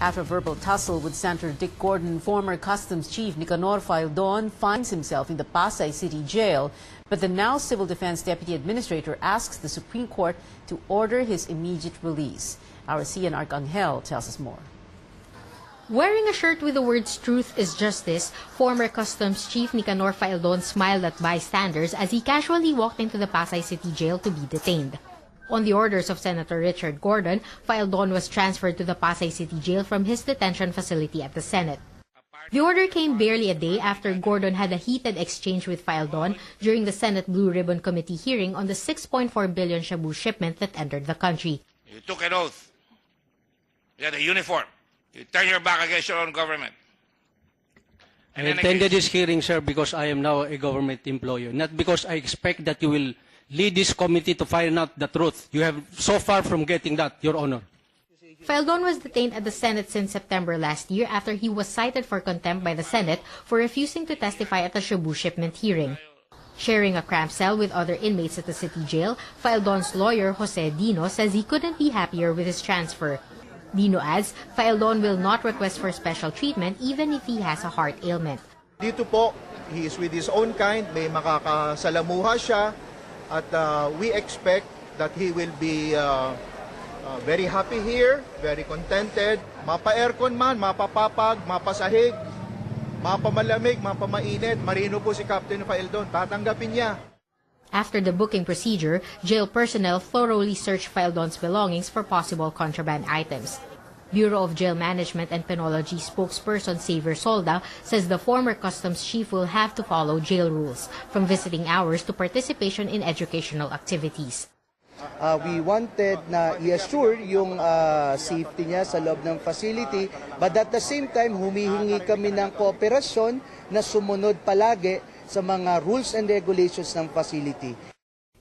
After a verbal tussle with Senator Dick Gordon, former Customs Chief Nicanor Faeldon finds himself in the Pasay City Jail, but the now Civil Defense Deputy Administrator asks the Supreme Court to order his immediate release. Our CN Arcangel tells us more. Wearing a shirt with the words "Truth is Justice," former Customs Chief Nicanor Faeldon smiled at bystanders as he casually walked into the Pasay City Jail to be detained. On the orders of Senator Richard Gordon, Faeldon was transferred to the Pasay City Jail from his detention facility at the Senate. The order came barely a day after Gordon had a heated exchange with Faeldon during the Senate Blue Ribbon Committee hearing on the 6.4 billion shabu shipment that entered the country. You took an oath. You had a uniform. You turn your back against your own government. I attended this hearing, sir, because I am now a government employee, not because I expect that you will lead this committee to find out the truth. You have so far from getting that, Your Honor. Faeldon was detained at the Senate since September last year after he was cited for contempt by the Senate for refusing to testify at the shabu shipment hearing. Sharing a cramped cell with other inmates at the city jail, Faeldon's lawyer, Jose Dino, says he couldn't be happier with his transfer. Dino adds, Faeldon will not request for special treatment even if he has a heart ailment. Dito po, he is with his own kind, may makakasalamuha siya, at we expect that he will be very happy here, very contented. Mapa-aircon man, mapapapag, mapasahig, mapamalamig, mapamainit, marino po si Captain Faeldon, tatanggapin niya. After the booking procedure, jail personnel thoroughly searched Faeldon's belongings for possible contraband items. Bureau of Jail Management and Penology spokesperson Xavier Solda says the former customs chief will have to follow jail rules, from visiting hours to participation in educational activities. We wanted na i-assure yung safety niya sa loob ng facility, but at the same time, humihingi kami ng kooperasyon na sumunod palagi sa mga rules and regulations ng facility.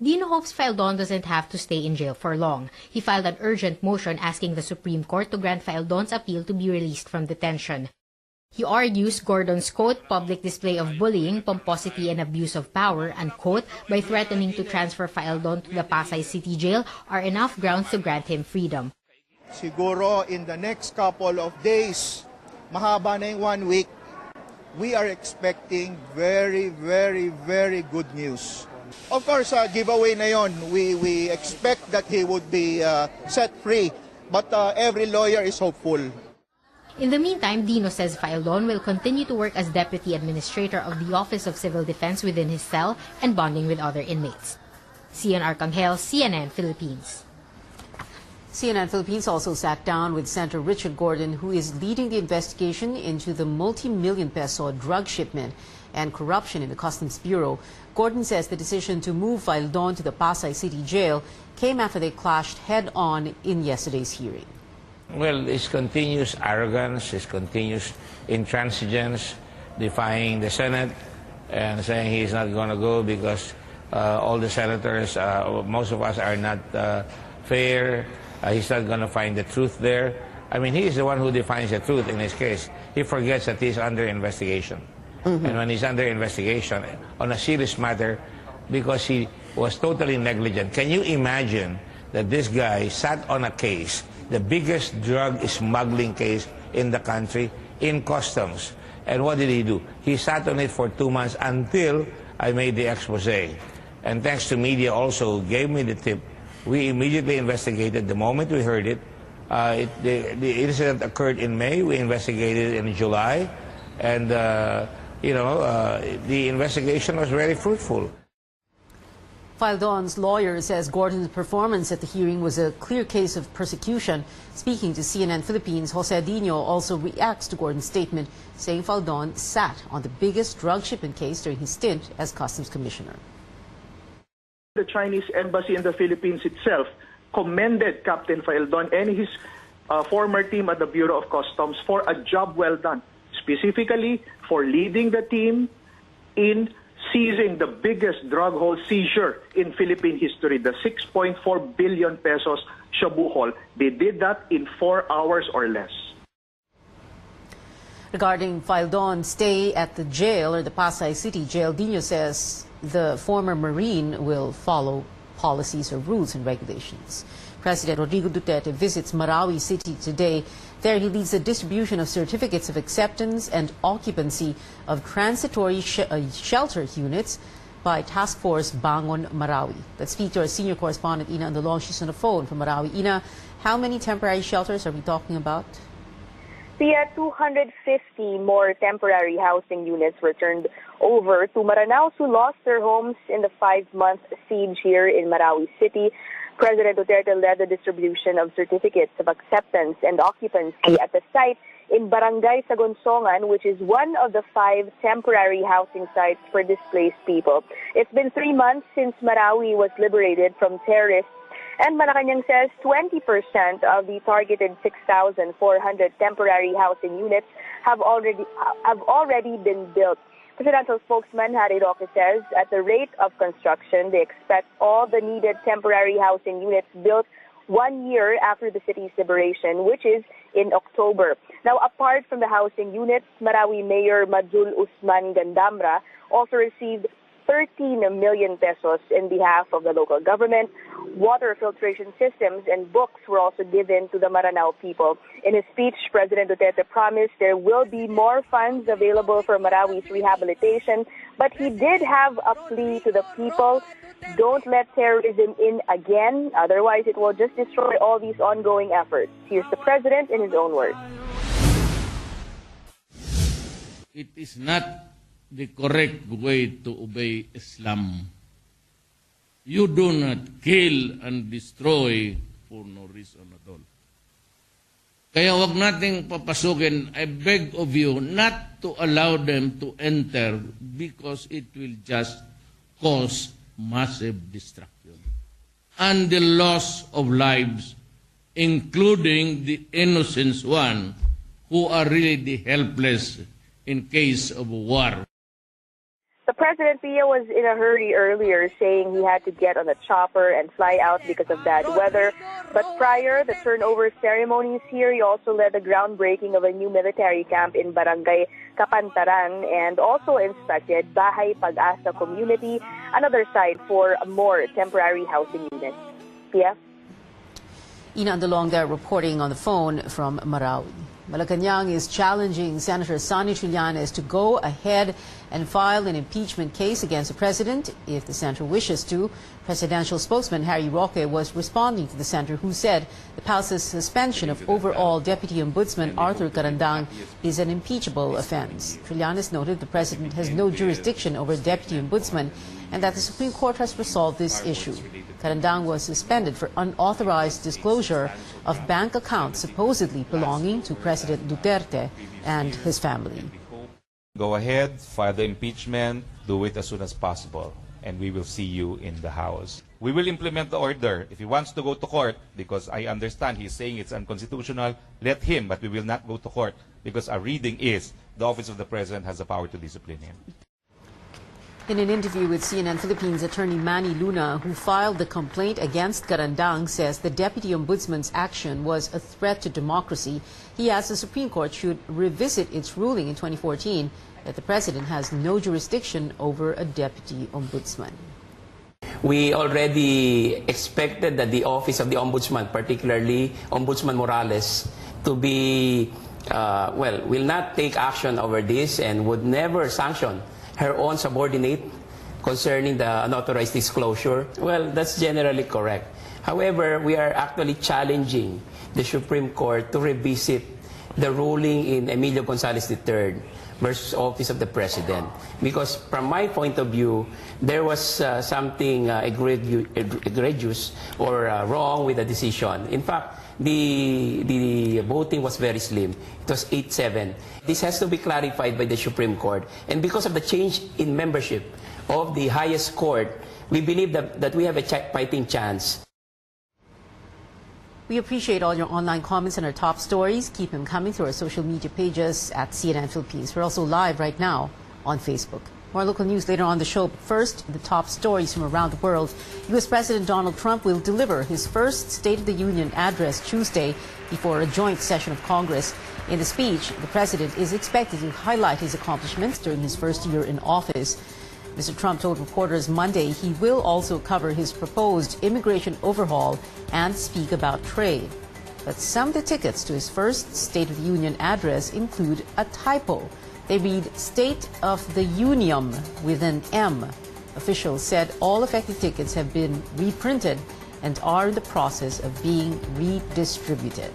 Dino hopes Faeldon doesn't have to stay in jail for long. He filed an urgent motion asking the Supreme Court to grant Faeldon's appeal to be released from detention. He argues Gordon's, quote, public display of bullying, pomposity, and abuse of power, unquote, by threatening to transfer Faeldon to the Pasay City Jail are enough grounds to grant him freedom. Siguro in the next couple of days, mahaba na yung 1 week, we are expecting very, very, very good news. Of course, giveaway na yon. We expect that he would be set free, but every lawyer is hopeful. In the meantime, Dino says Faeldon will continue to work as Deputy Administrator of the Office of Civil Defense within his cell and bonding with other inmates. CN Arcangel, CNN Philippines. CNN Philippines also sat down with Senator Richard Gordon, who is leading the investigation into the multi-million peso drug shipment and corruption in the Customs Bureau. Gordon says the decision to move Faeldon to the Pasay City Jail came after they clashed head-on in yesterday's hearing. Well, his continuous arrogance, his continuous intransigence, defying the Senate and saying he's not going to go because all the senators, most of us are not fair. He's not going to find the truth there. I mean, he is the one who defines the truth in his case. He forgets that he's under investigation. And when he's under investigation on a serious matter, because he was totally negligent. Can you imagine that this guy sat on a case, the biggest drug smuggling case in the country, in customs? And what did he do? He sat on it for 2 months until I made the expose. And thanks to media also gave me the tip. We immediately investigated the moment we heard it. The incident occurred in May. We investigated in July. And, the investigation was very fruitful. Faeldon's lawyer says Gordon's performance at the hearing was a clear case of persecution. Speaking to CNN Philippines, Jose Dino also reacts to Gordon's statement, saying Faeldon sat on the biggest drug shipment case during his stint as Customs Commissioner. The Chinese embassy in the Philippines itself commended Captain Faeldon and his former team at the Bureau of Customs for a job well done, specifically for leading the team in seizing the biggest drug haul seizure in Philippine history, the 6.4 billion pesos shabu haul. They did that in 4 hours or less. Regarding Faeldon's stay at the jail, or the Pasay City Jail, Dino says the former Marine will follow policies or rules and regulations. President Rodrigo Duterte visits Marawi City today. There he leads the distribution of certificates of acceptance and occupancy of transitory shelter units by Task Force Bangon Marawi. Let's speak to our senior correspondent Ina Andalong. She's on the phone from Marawi. Ina, how many temporary shelters are we talking about? Via 250 more temporary housing units were turned over to Maranaos who lost their homes in the 5-month siege here in Marawi City. President Duterte led the distribution of certificates of acceptance and occupancy at the site in Barangay Sagonsongan, which is one of the 5 temporary housing sites for displaced people. It's been 3 months since Marawi was liberated from terrorists, and Kanyang says 20% of the targeted 6,400 temporary housing units have already been built. Presidential spokesman Harry Roque says at the rate of construction, they expect all the needed temporary housing units built 1 year after the city's liberation, which is in October. Now, apart from the housing units, Marawi Mayor Majul Usman Gandamra also received 13 million pesos in behalf of the local government. Water filtration systems and books were also given to the Maranao people. In his speech, President Duterte promised there will be more funds available for Marawi's rehabilitation, but he did have a plea to the people: don't let terrorism in again, otherwise it will just destroy all these ongoing efforts. Here's the president in his own words. It is not the correct way to obey Islam. You do not kill and destroy for no reason at all. Kaya wag nating papasukin. I beg of you not to allow them to enter because it will just cause massive destruction and the loss of lives, including the innocent one who are really the helpless in case of war. The President Pia was in a hurry earlier, saying he had to get on a chopper and fly out because of bad weather. But prior the turnover ceremonies here, he also led the groundbreaking of a new military camp in Barangay Kapantaran and also inspected Bahay Pag-asa community, another site for more temporary housing units. Pia? Ina Andalong there reporting on the phone from Marawi. Kanyang is challenging Senator Sonny Trillanes to go ahead and file an impeachment case against the president if the senator wishes to. Presidential spokesman Harry Roque was responding to the senator, who said the House's suspension of overall Deputy Ombudsman Arthur Kanyang is an impeachable offense. Trillanes noted the president has no jurisdiction over Deputy Ombudsman and that the Supreme Court has resolved this issue. Kanyang was suspended for unauthorized disclosure of bank accounts supposedly belonging to President Duterte and his family. Go ahead, file the impeachment, do it as soon as possible, and we will see you in the House. We will implement the order. If he wants to go to court, because I understand he's saying it's unconstitutional, let him, but we will not go to court because our reading is the Office of the President has the power to discipline him. In an interview with CNN Philippines, attorney Manny Luna, who filed the complaint against Kanyang, says the Deputy Ombudsman's action was a threat to democracy. He asks the Supreme Court should revisit its ruling in 2014 that the President has no jurisdiction over a Deputy Ombudsman. We already expected that the Office of the Ombudsman, particularly Ombudsman Morales, to be, will not take action over this and would never sanction her own subordinate concerning the unauthorized disclosure. Well, that's generally correct. However, we are actually challenging the Supreme Court to revisit the ruling in Emilio Gonzalez III versus Office of the President. Because from my point of view, there was something egregious or wrong with the decision. In fact, the voting was very slim. It was 8-7. This has to be clarified by the Supreme Court. And because of the change in membership of the highest court, we believe that we have a fighting chance. We appreciate all your online comments and our top stories. Keep them coming through our social media pages at CNN Philippines. We're also live right now on Facebook. More local news later on the show. But first, the top stories from around the world. U.S. President Donald Trump will deliver his first State of the Union address Tuesday before a joint session of Congress. In the speech, the president is expected to highlight his accomplishments during his first year in office. Mr. Trump told reporters Monday he will also cover his proposed immigration overhaul and speak about trade. But some of the tickets to his first State of the Union address include a typo. They read State of the Union with an M. Officials said all affected tickets have been reprinted and are in the process of being redistributed.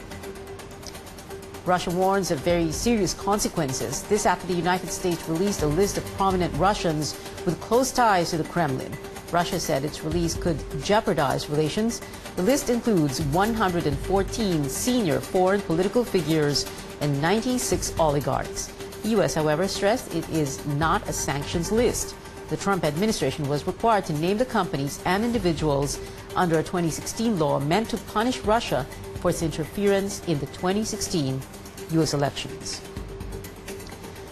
Russia warns of very serious consequences. This after the United States released a list of prominent Russians with close ties to the Kremlin. Russia said its release could jeopardize relations. The list includes 114 senior foreign political figures and 96 oligarchs. The U.S., however, stressed it is not a sanctions list. The Trump administration was required to name the companies and individuals under a 2016 law meant to punish Russia for its interference in the 2016 U.S. elections.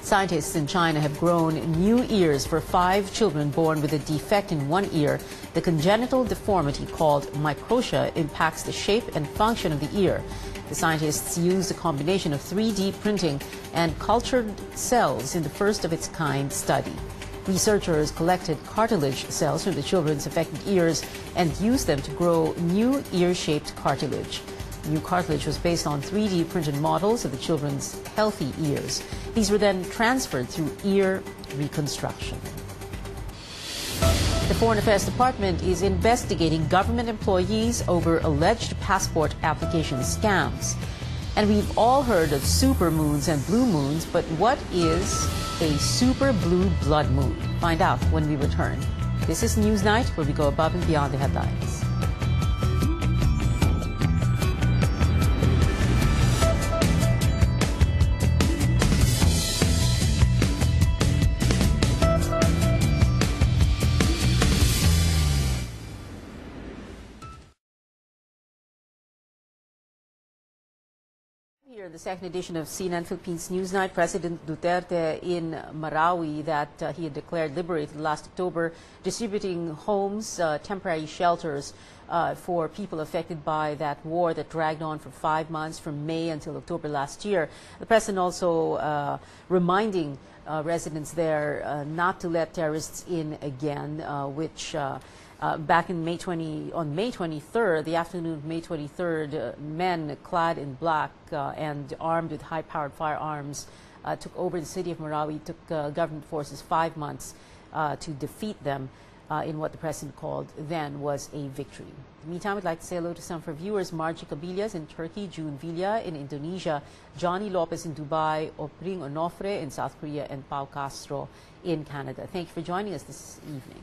Scientists in China have grown new ears for 5 children born with a defect in one ear. The congenital deformity called microtia impacts the shape and function of the ear. The scientists used a combination of 3D printing and cultured cells in the first of its kind study. Researchers collected cartilage cells from the children's affected ears and used them to grow new ear-shaped cartilage. New cartilage was based on 3D printed models of the children's healthy ears. These were then transferred through ear reconstruction. The Foreign Affairs Department is investigating government employees over alleged passport application scams. And we've all heard of supermoons and blue moons, but what is a super blue blood moon? Find out when we return. This is Newsnight, where we go above and beyond the headlines. Here, the second edition of CNN Philippines Newsnight, President Duterte in Marawi that he had declared liberated last October, distributing homes, temporary shelters for people affected by that war that dragged on for 5 months from May until October last year. The President also reminding residents there not to let terrorists in again, which back in on May 23rd, the afternoon of May 23rd, men clad in black and armed with high-powered firearms took over the city of Marawi. It took government forces 5 months to defeat them in what the president called then was a victory. In the meantime, I'd like to say hello to some of our viewers: Margie Cabillas in Turkey, June Villa in Indonesia, Johnny Lopez in Dubai, Opring Onofre in South Korea, and Pau Castro in Canada. Thank you for joining us this evening.